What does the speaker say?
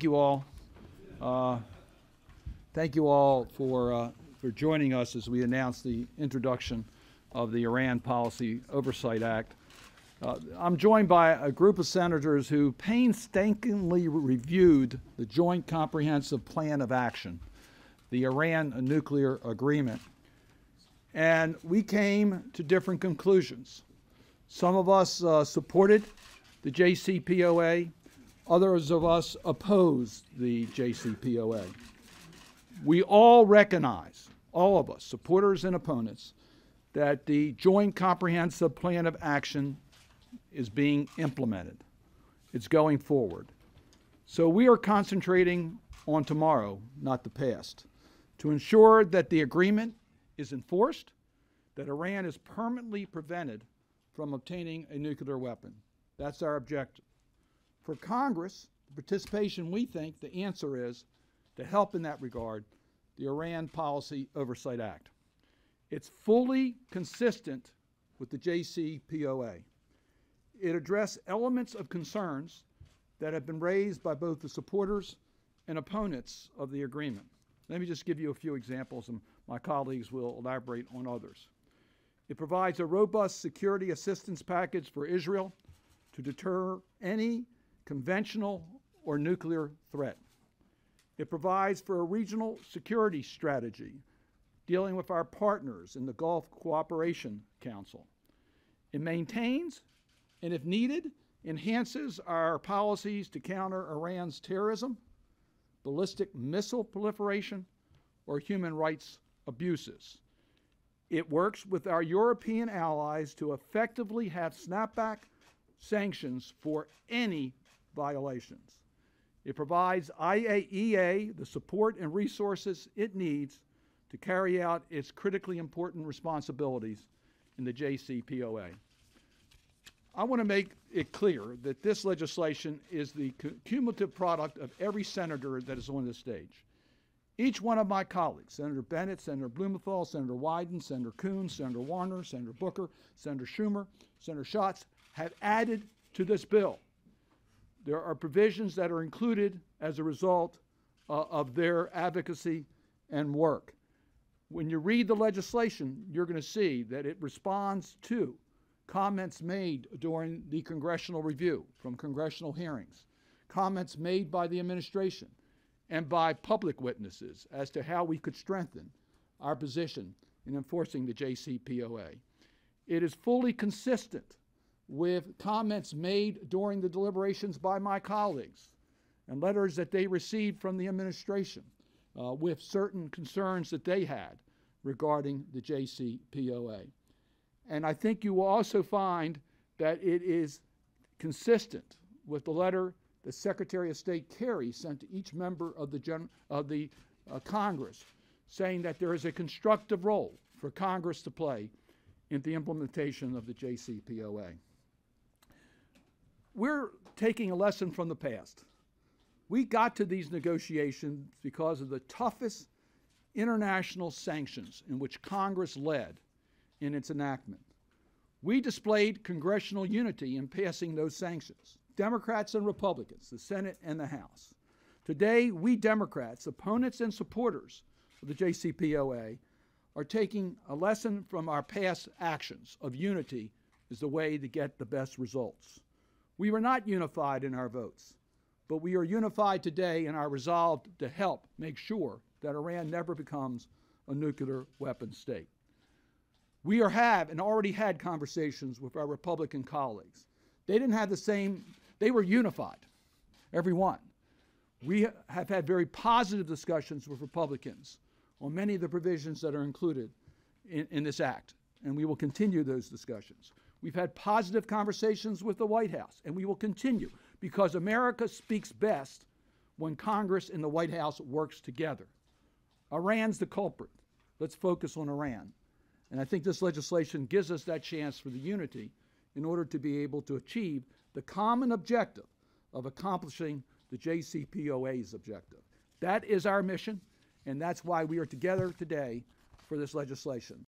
thank you all. Thank you all for joining us as we announce the introduction of the Iran Policy Oversight Act. I'm joined by a group of senators who painstakingly reviewed the Joint Comprehensive Plan of Action, the Iran nuclear agreement, and we came to different conclusions. Some of us supported the JCPOA, others of us opposed the JCPOA. We all recognize, all of us, supporters and opponents, that the Joint Comprehensive Plan of Action is being implemented. It's going forward. So we are concentrating on tomorrow, not the past, to ensure that the agreement is enforced, that Iran is permanently prevented from obtaining a nuclear weapon. That's our objective. For Congress, the participation, we think the answer is to help in that regard, the Iran Policy Oversight Act. It's fully consistent with the JCPOA. It addressed elements of concerns that have been raised by both the supporters and opponents of the agreement. Let me just give you a few examples, and my colleagues will elaborate on others. It provides a robust security assistance package for Israel to deter any conventional or nuclear threat. It provides for a regional security strategy dealing with our partners in the Gulf Cooperation Council. It maintains, and if needed, enhances our policies to counter Iran's terrorism, ballistic missile proliferation, or human rights abuses. It works with our European allies to effectively have snapback sanctions for any violations. It provides IAEA the support and resources it needs to carry out its critically important responsibilities in the JCPOA. I want to make it clear that this legislation is the cumulative product of every senator that is on this stage. Each one of my colleagues, Senator Bennett, Senator Blumenthal, Senator Wyden, Senator Coons, Senator Warner, Senator Booker, Senator Schumer, Senator Schatz, have added to this bill. There are provisions that are included as a result of their advocacy and work. When you read the legislation, you're going to see that it responds to comments made during the congressional review from congressional hearings, comments made by the administration and by public witnesses as to how we could strengthen our position in enforcing the JCPOA. It is fully consistent with comments made during the deliberations by my colleagues and letters that they received from the administration with certain concerns that they had regarding the JCPOA. And I think you will also find that it is consistent with the letter that Secretary of State Kerry sent to each member of the Congress, saying that there is a constructive role for Congress to play in the implementation of the JCPOA. We're taking a lesson from the past. We got to these negotiations because of the toughest international sanctions in which Congress led in its enactment. We displayed congressional unity in passing those sanctions, Democrats and Republicans, the Senate and the House. Today, we Democrats, opponents and supporters of the JCPOA, are taking a lesson from our past actions of unity is the way to get the best results. We were not unified in our votes, but we are unified today in our resolve to help make sure that Iran never becomes a nuclear weapon state. We have and already had conversations with our Republican colleagues. They didn't have the same, they were unified, every one. We have had very positive discussions with Republicans on many of the provisions that are included in this act, and we will continue those discussions. We've had positive conversations with the White House, and we will continue, because America speaks best when Congress and the White House works together. Iran's the culprit. Let's focus on Iran. And I think this legislation gives us that chance for the unity in order to be able to achieve the common objective of accomplishing the JCPOA's objective. That is our mission, and that's why we are together today for this legislation.